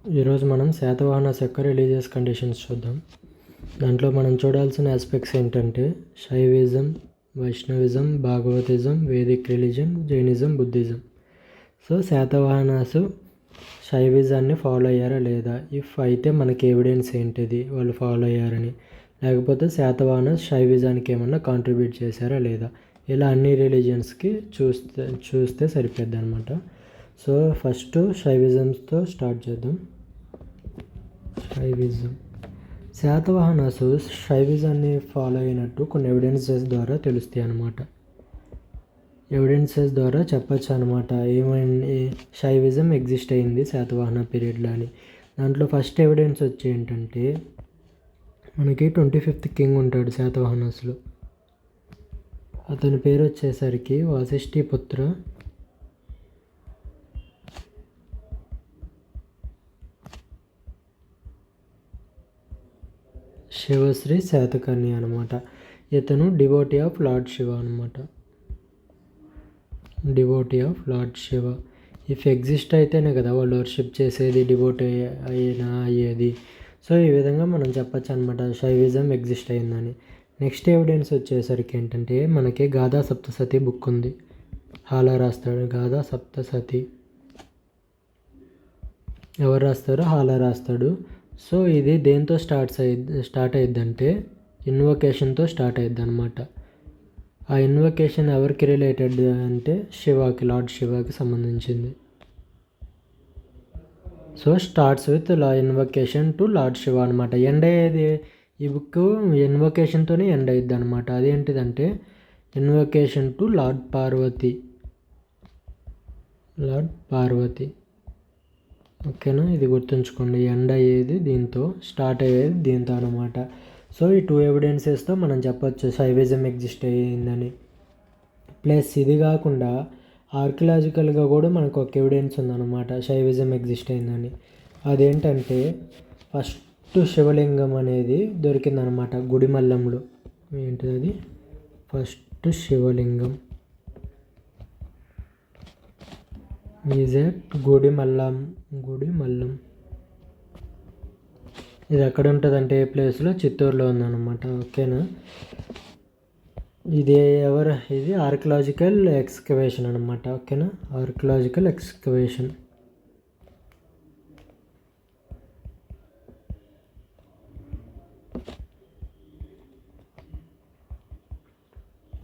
ఈరోజు మనం శాతవాహనాస్ యొక్క రిలీజియస్ కండిషన్స్ చూద్దాం. దాంట్లో మనం చూడాల్సిన ఆస్పెక్ట్స్ ఏంటంటే Shaivism, Vaishnavism, Bhagavatism, Vedic religion, Jainism, Buddhism. So Satavahanas శైవిజాన్ని ఫాలో అయ్యారా లేదా, ఇఫ్ అయితే మనకి ఎవిడెన్స్ ఏంటిది వాళ్ళు ఫాలో అయ్యారని, లేకపోతే శాతవాహనాస్ శైవిజానికి ఏమన్నా కాంట్రిబ్యూట్ చేశారా లేదా, ఇలా అన్ని రిలీజియన్స్కి చూస్తే సరిపోద్ది అనమాట. సో ఫస్ట్ శైవిజంతో స్టార్ట్ చేద్దాం. శైవిజం. శాతవాహనాసు శైవిజాన్ని ఫాలో అయినట్టు కొన్ని ఎవిడెన్సెస్ ద్వారా తెలుస్తాయి అన్నమాట. ఎవిడెన్సెస్ ద్వారా చెప్పచ్చు అనమాట ఏమైంది శైవిజం ఎగ్జిస్ట్ అయింది శాతవాహన పీరియడ్లో అని. దాంట్లో ఫస్ట్ ఎవిడెన్స్ వచ్చి ఏంటంటే మనకి 25th కింగ్ ఉంటాడు శాతవాహనాసులో. అతని పేరు వచ్చేసరికి వాసిష్ఠిపుత్ర శివశ్రీ శాతకర్ణి అనమాట. ఇతను డివోటీ ఆఫ్ లార్డ్ శివ అనమాట. Devotee of lord Shiva. If exist అయితేనే కదా వాళ్ళు వర్షిప్ చేసేది, డివోటీ అయ్యేది. సో ఈ విధంగా మనం చెప్పచ్చు అనమాట శైవిజం ఎగ్జిస్ట్ అయిందని. నెక్స్ట్ ఎవిడెన్స్ వచ్చేసరికి ఏంటంటే మనకి గాథా సప్తసతి బుక్ ఉంది. హాలా రాస్తాడు గాథా సప్తసతి. ఎవరు రాస్తారో హాలా రాస్తాడు. సో ఇది దేంతో స్టార్ట్ అయ్యిద్దంటే ఇన్వొకేషన్తో స్టార్ట్ అయ్యిద్ది అనమాట. ఆ ఇన్వొకేషన్ ఎవరికి రిలేటెడ్ అంటే శివాకి, లార్డ్ శివాకి సంబంధించింది. So starts with invocation to lord Shiva అనమాట. ఎండ్ అయ్యేది ఈ బుక్ ఇన్వొకేషన్తోనే ఎండ్ అయ్యిద్ది అనమాట. అదేంటిదంటే invocation to lord Parvati. Lord Parvati, ఓకేనా, ఇది గుర్తుంచుకోండి. ఎండ్ అయ్యేది దీంతో, స్టార్ట్ అయ్యేది దీంతో అనమాట. సో ఈ 2 ఎవిడెన్సెస్తో మనం చెప్పొచ్చు శైవిజం ఎగ్జిస్ట్ అయ్యిందని. ప్లస్ ఇది కాకుండా ఆర్కియలాజికల్గా కూడా మనకు ఒక ఎవిడెన్స్ ఉందన్నమాట శైవిజం ఎగ్జిస్ట్ అయిందని. అదేంటంటే ఫస్ట్ శివలింగం అనేది దొరికిందనమాట గుడిమల్లంలో. ఏంటిది అది? ఫస్ట్ శివలింగం ఈజ్ ఎట్ గుడిమల్లం. ఇది ఎక్కడ ఉంటుందంటే ఏ ప్లేస్లో? చిత్తూరులో ఉందన్నమాట, ఓకేనా. ఇది ఆర్కియలాజికల్ ఎక్స్కవేషన్ అనమాట, ఓకేనా. Archaeological excavation.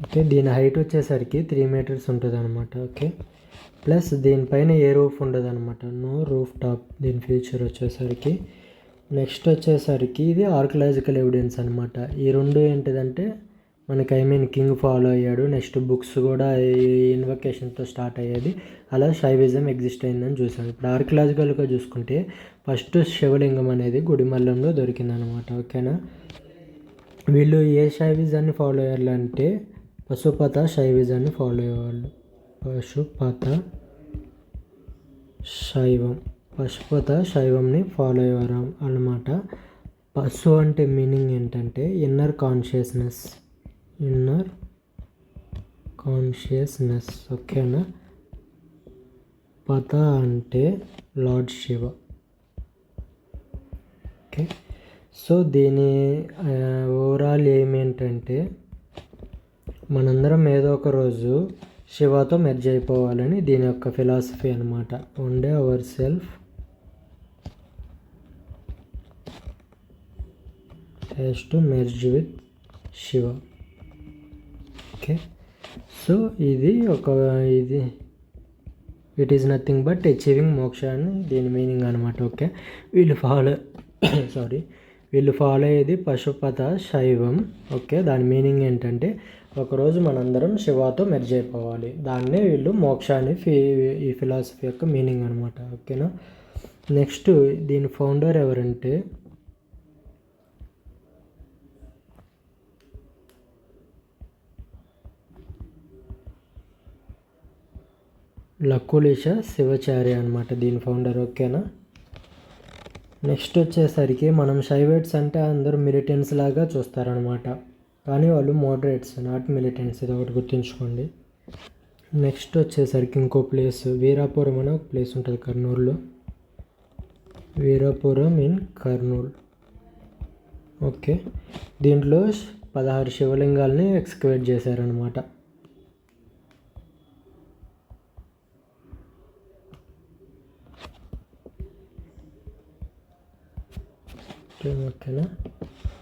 ఓకే, దీని హైట్ వచ్చేసరికి 3 meters ఉంటుంది అనమాట, ఓకే. ప్లస్ దీనిపైన ఏ రూఫ్ ఉండదు అనమాట, నో రూఫ్ టాప్ దీని ఫీచర్ వచ్చేసరికి. నెక్స్ట్ వచ్చేసరికి ఇది ఆర్కియలాజికల్ ఎవిడెన్స్ అనమాట. ఈ రెండు ఏంటిదంటే మనకి కింగ్ ఫాలో అయ్యాడు. నెక్స్ట్ బుక్స్ కూడా ఈ ఇన్వొకేషన్తో స్టార్ట్ అయ్యేది. అలా శైవిజం ఎగ్జిస్ట్ అయిందని చూసాం. ఇప్పుడు ఆర్కియలాజికల్గా చూసుకుంటే ఫస్ట్ శివలింగం అనేది గుడిమల్లంలో దొరికిందనమాట, ఓకేనా. వీళ్ళు ఏ శైవిజాన్ని ఫాలో అయ్యారంటే పశుపత శైవిజాన్ని ఫాలో అయ్యేవాళ్ళు. పశుపత శైవంని ఫాలో అయ్యేవారు అన్నమాట. పశు అంటే మీనింగ్ ఏంటంటే ఇన్నర్ కాన్షియస్నెస్, ఓకేనా. పత అంటే లార్డ్ శివ, ఓకే. సో దీని ఓవరాల్ ఏమేంటంటే మనందరం ఏదో ఒక రోజు శివతో మెర్జ్ అయిపోవాలని దీని యొక్క ఫిలాసఫీ అనమాట. One day our self has to merge with Shiva, okay. So ఇది it is nothing but achieving moksha అని దీని మీనింగ్ అనమాట, ఓకే. వీళ్ళు ఫాలో అయ్యేది పశుపత శైవం, ఓకే. దాని మీనింగ్ ఏంటంటే ఒకరోజు మనందరం శివతో మెర్జ్ అయిపోవాలి. దాన్నే వీళ్ళు మోక్ష అని ఈ ఫిలాసఫీ యొక్క మీనింగ్ అనమాట, ఓకేనా. నెక్స్ట్ దీని ఫౌండర్ ఎవరంటే లకులిష శివచార్య అనమాట దీని ఫౌండర్, ఓకేనా. నెక్స్ట్ వచ్చేసరికి మనం శైవేట్స్ అంటే అందరూ మిలిటెంట్స్ లాగా చూస్తారనమాట. కానీ వాళ్ళు మోడరేట్స్, నాట్ మిలిటెంట్స్, ఇది ఒకటి గుర్తుంచుకోండి. నెక్స్ట్ వచ్చేసరికి ఇంకో ప్లేస్ వీరాపురం అనే ఒక ప్లేస్ ఉంటుంది కర్నూలులో. వీరపురం ఇన్ కర్నూల్. ఓకే, దీంట్లో 16 శివలింగాల్ని ఎక్స్కవేట్ చేశారనమాట. ఓకేనా.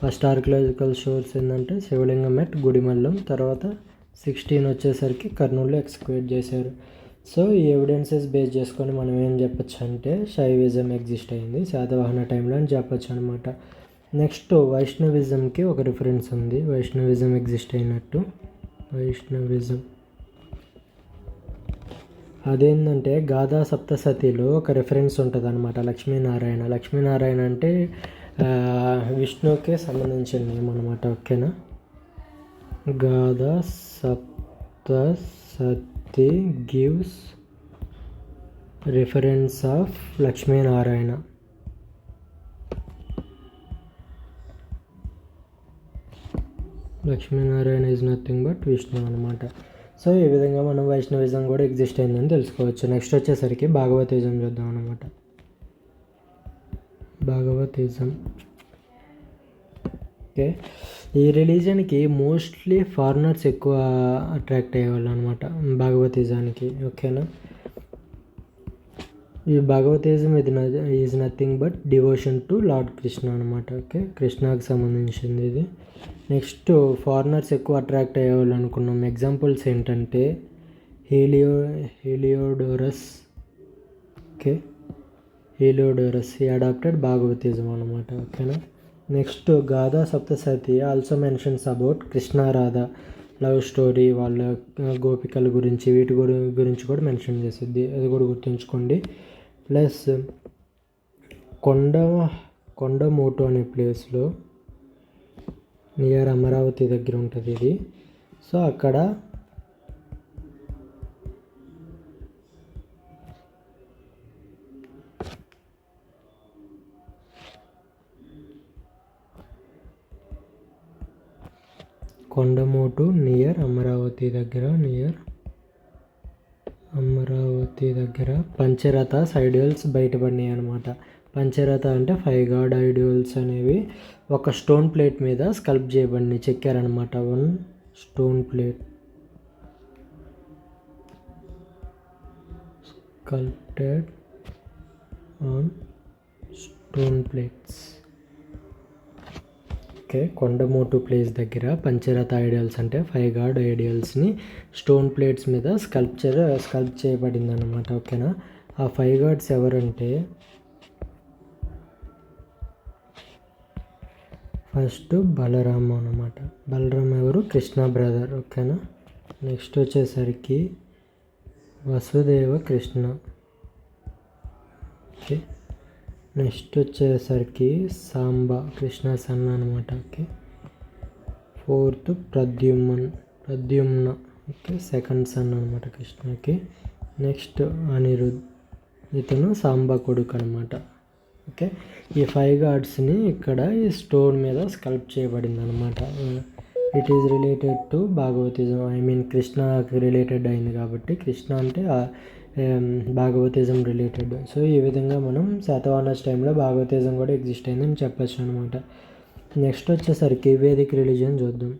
ఫస్ట్ ఆర్కియలాజికల్ సోర్స్ ఏంటంటే శివలింగం ఎట్ గుడిమల్లం, తర్వాత 16 వచ్చేసరికి కర్నూలులో ఎక్స్కవేట్ చేశారు. సో ఈ ఎవిడెన్సెస్ బేస్ చేసుకొని మనం ఏం చెప్పచ్చు అంటే శైవిజం ఎగ్జిస్ట్ అయింది శాతవాహన టైంలో అని చెప్పచ్చు అనమాట. నెక్స్ట్ వైష్ణవిజంకి ఒక రిఫరెన్స్ ఉంది, వైష్ణవిజం ఎగ్జిస్ట్ అయినట్టు. వైష్ణవిజం అదేంటంటే గాథా సప్తసతిలో ఒక రిఫరెన్స్ ఉంటుంది అనమాట, లక్ష్మీనారాయణ. లక్ష్మీనారాయణ అంటే విష్ణువుకే సంబంధించిన నేమ్ అనమాట. ఓకేనా. Gatha Saptasati gives reference of Lakshminarayana. Lakshminarayana is nothing but Vishnu అనమాట. సో ఈ విధంగా మనం వైష్ణవిజం కూడా ఎగ్జిస్ట్ అయిందని తెలుసుకోవచ్చు. నెక్స్ట్ వచ్చేసరికి భాగవతిజం చూద్దాం అనమాట. భాగవతిజం. ఓకే, ఈ రిలీజన్కి మోస్ట్లీ ఫారినర్స్ ఎక్కువ అట్రాక్ట్ అయ్యేవాళ్ళు అనమాట భాగవతిజానికి. ఓకేనా. ఈ Bhagavatism is nothing but devotion to lord Krishna అనమాట. ఓకే, కృష్ణాకి సంబంధించింది ఇది. నెక్స్ట్ ఫారినర్స్ ఎక్కువ అట్రాక్ట్ అయ్యేవాళ్ళు అనుకున్నాం. ఎగ్జాంపుల్స్ ఏంటంటే హీలియోడోరస్. ఓకే, హీలియోడోరస్ ఈ అడాప్టెడ్ భాగవతిజం అనమాట. ఓకేనా. Next Gatha Saptasati also mentions about Krishna Radha love story, వాళ్ళ గోపికల గురించి, వీటి గురించి కూడా మెన్షన్ చేస్తుంది, అది కూడా గుర్తుంచుకోండి. ప్లస్ కొండమోటు అనే ప్లేస్లో నియర్ అమరావతి దగ్గర ఉంటుంది ఇది. సో అక్కడ కొండమోటు నియర్ అమరావతి దగ్గర పంచరథ ఐడియల్స్ బయటపడినాయి అనమాట. పంచరథ అంటే 5 గాడ్ ఐడియల్స్ అనేవి ఒక స్టోన్ ప్లేట్ మీద స్కల్ప్ చేయబడి చెక్కారనమాట. 1 stone plate sculpted on stone plates. Okay, Kondamotu place దగ్గర పంచరథ ఐడియల్స్ అంటే 5 గాడ్ ఐడియల్స్ని స్టోన్ ప్లేట్స్ మీద స్కల్ప్ చేయబడింది అనమాట. ఓకేనా. ఆ 5 గాడ్స్ ఎవరంటే ఫస్ట్ బలరామ అనమాట. బలరామ ఎవరు? కృష్ణ బ్రదర్. ఓకేనా. నెక్స్ట్ వచ్చేసరికి వసుదేవ కృష్ణ. ఓకే, నెక్స్ట్ వచ్చేసరికి సాంబ కృష్ణ సన్న అనమాట. Okay, 4th Pradyumna. Okay, 2nd sun అనమాట కృష్ణకి. నెక్స్ట్ అనిరుద్, ఇతను సాంబ కొడుకు అనమాట. ఓకే, ఈ 5 గాడ్స్ని ఇక్కడ ఈ స్టోన్ మీద స్కల్ప్ చేయబడింది అనమాట. It is related to Bhagavatism, కృష్ణకి రిలేటెడ్ అయింది కాబట్టి కృష్ణ అంటే భాగవతిజం రిలేటెడ్. సో ఈ విధంగా మనం శాతవాహనస్ టైంలో భాగవతిజం కూడా ఎగ్జిస్ట్ అయిందని చెప్పచ్చు అనమాట. నెక్స్ట్ వచ్చేసరికి వేదిక్ రిలీజియన్ చూద్దాం.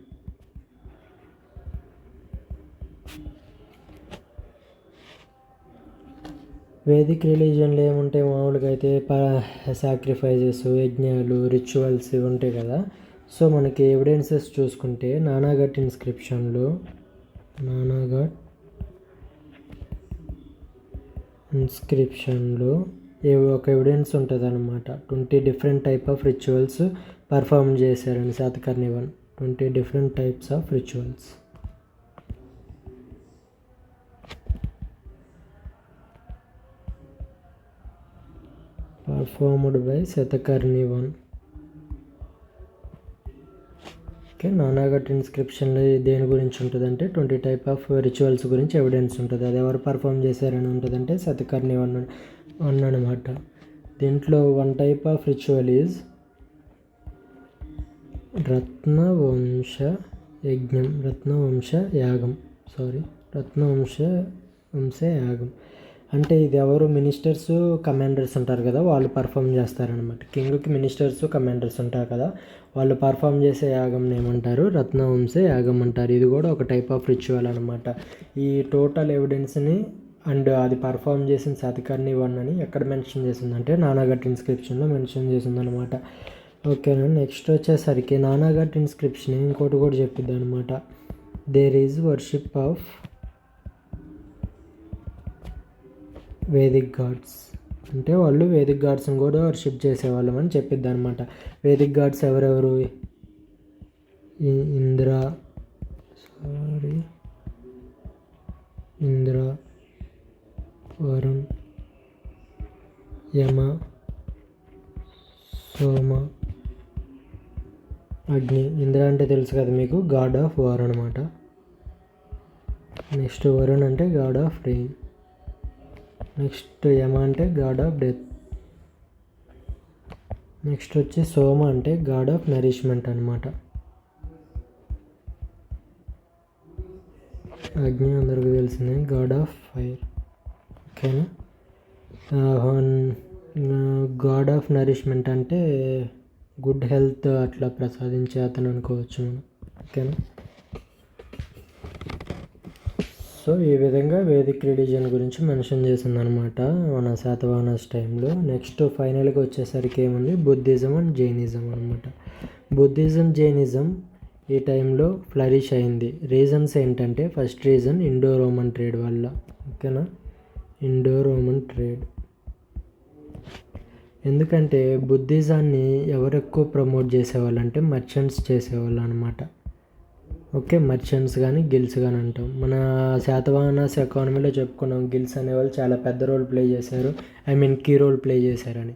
వేదిక్ రిలీజియన్లో ఏముంటాయి? మామూలుగా అయితే సాక్రిఫైజెస్, యజ్ఞాలు, రిచువల్స్ ఇవి ఉంటాయి కదా. సో మనకి ఎవిడెన్సెస్ చూసుకుంటే నానాఘట్ ఇన్స్క్రిప్షన్లో ఒక ఎవిడెన్స్ ఉంటుంది అనమాట. 20 different type of rituals perform చేశారని Satakarni 1. 20 different types of rituals performed by Satakarni 1. Okay, Naneghat ఇన్స్క్రిప్షన్లో దేని గురించి ఉంటుందంటే 20 టైప్ ఆఫ్ రిచువల్స్ గురించి ఎవిడెన్స్ ఉంటుంది. అది ఎవరు పర్ఫామ్ చేశారని ఉంటుందంటే శాతకర్ణి 1 అనమాట. దీంట్లో 1 టైప్ ఆఫ్ రిచువల్ ఈజ్ రత్నవంశ యాగం. అంటే ఇది ఎవరు మినిస్టర్స్ కమాండర్స్ ఉంటారు కదా, వాళ్ళు పర్ఫామ్ చేస్తారనమాట. కింగ్కి మినిస్టర్స్ కమాండర్స్ ఉంటారు కదా, వాళ్ళు పర్ఫామ్ చేసే యాగం ఏమంటారు, రత్నవంశ యాగం అంటారు. ఇది కూడా ఒక టైప్ ఆఫ్ రిచువల్ అనమాట. ఈ టోటల్ ఎవిడెన్స్ని అండ్ అది పర్ఫామ్ చేసిన శాతకర్ణి వన్ అని ఎక్కడ మెన్షన్ చేసిందంటే నానాఘట్ ఇన్స్క్రిప్షన్లో మెన్షన్ చేసిందనమాట. ఓకేనా. నెక్స్ట్ వచ్చేసరికి నానాఘట్ ఇన్స్క్రిప్షన్ ఇంకోటి కూడా చెప్పిద్ది అనమాట. There is worship of Vedic gods, అంటే వాళ్ళు వేదిక్ గాడ్స్ని కూడా వర్షిప్ చేసేవాళ్ళం అని చెప్పిద్ది అనమాట. వేదిక్ గాడ్స్ ఎవరెవరు, ఇంద్ర వరుణ్, యమ, సోమ, అగ్ని. ఇంద్ర అంటే తెలుసు కదా మీకు, గాడ్ ఆఫ్ వార్ అనమాట. నెక్స్ట్ వరుణ్ అంటే గాడ్ ఆఫ్ రెయిన్. నెక్స్ట్ యమ అంటే గాడ్ ఆఫ్ డెత్. నెక్స్ట్ వచ్చి సోమ అంటే గాడ్ ఆఫ్ నరిష్మెంట్ అనమాట. అగ్ని అందరికీ తెలిసిందే, గాడ్ ఆఫ్ ఫైర్. ఓకేనా. గాడ్ ఆఫ్ నరిష్మెంట్ అంటే గుడ్ హెల్త్ అట్లా ప్రసాదించే అతను అనుకోవచ్చు మనం. ఓకేనా. సో ఈ విధంగా వేదిక్ రిలీజియన్ గురించి మెన్షన్ చేసిందనమాట మన శాతవాహనస్ టైంలో. నెక్స్ట్ ఫైనల్గా వచ్చేసరికి ఏముంది, బుద్ధిజం అండ్ జైనిజం అనమాట. బుద్ధిజం, జైనిజం ఈ టైంలో ఫ్లరిష్ అయింది. రీజన్స్ ఏంటంటే, first reason Indo Roman trade వల్ల. ఓకేనా. Indo Roman trade. ఎందుకంటే బుద్ధిజాన్ని ఎవరు ఎక్కువ ప్రమోట్ చేసేవాళ్ళు అంటే మర్చెంట్స్ చేసేవాళ్ళు అనమాట. ఓకే, మర్చెంట్స్ కానీ గిల్స్ కానీ అంటాం. మన శాతవాహనాస్ ఎకానమీలో చెప్పుకున్నాం, గిల్స్ అనేవాళ్ళు చాలా పెద్ద రోల్ ప్లే చేశారు, కీ రోల్ ప్లే చేశారని.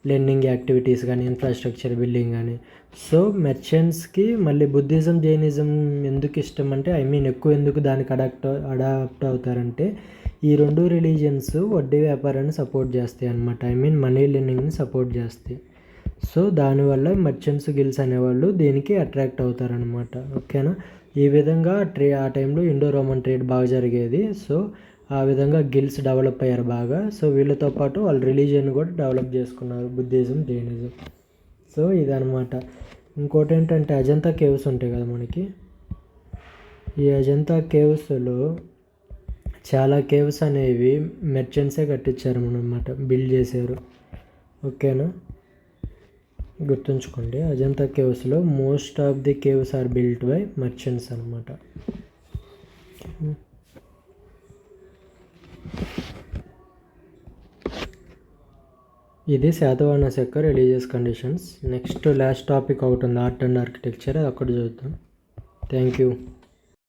లెర్నింగ్ యాక్టివిటీస్ కానీ, ఇన్ఫ్రాస్ట్రక్చర్ బిల్డింగ్ కానీ. సో మెర్చెంట్స్కి మళ్ళీ బుద్ధిజం, జైనిజం ఎందుకు ఇష్టం అంటే, ఎక్కువ ఎందుకు దానికి అడాప్ట్ అవుతారంటే, ఈ రెండు రిలీజియన్స్ వడ్డీ వ్యాపారాన్ని సపోర్ట్ చేస్తాయి అన్నమాట. మనీ లెర్నింగ్ని సపోర్ట్ చేస్తాయి. సో దానివల్ల మర్చెంట్స్, గిల్స్ అనేవాళ్ళు దీనికి అట్రాక్ట్ అవుతారనమాట. ఓకేనా. ఈ విధంగా ఆ టైంలో ఇండో రోమన్ ట్రేడ్ బాగా జరిగేది. సో ఆ విధంగా గిల్స్ డెవలప్ అయ్యారు బాగా. సో వీళ్ళతో పాటు వాళ్ళ రిలీజియన్ కూడా డెవలప్ చేసుకున్నారు, బుద్ధిజం, జైనిజం. సో ఇదనమాట. ఇంకోటి ఏంటంటే అజంతా కేవ్స్ ఉంటాయి కదా మనకి. ఈ అజంతా కేవ్స్లో చాలా కేవ్స్ అనేవి మెర్చెంట్సే కట్టించారు అనమాట, బిల్డ్ చేశారు. ఓకేనా. గుర్తుంచుకోండి, అజంతా కేవ్స్లో most of the caves are built by merchants అనమాట. ఇది శాతవాహనాస్ యొక్క religious conditions. Next last topic ఒకటి ఉంది, ఆర్ట్ అండ్ ఆర్కిటెక్చర్, అది అక్కడ చూద్దాం. Thank you.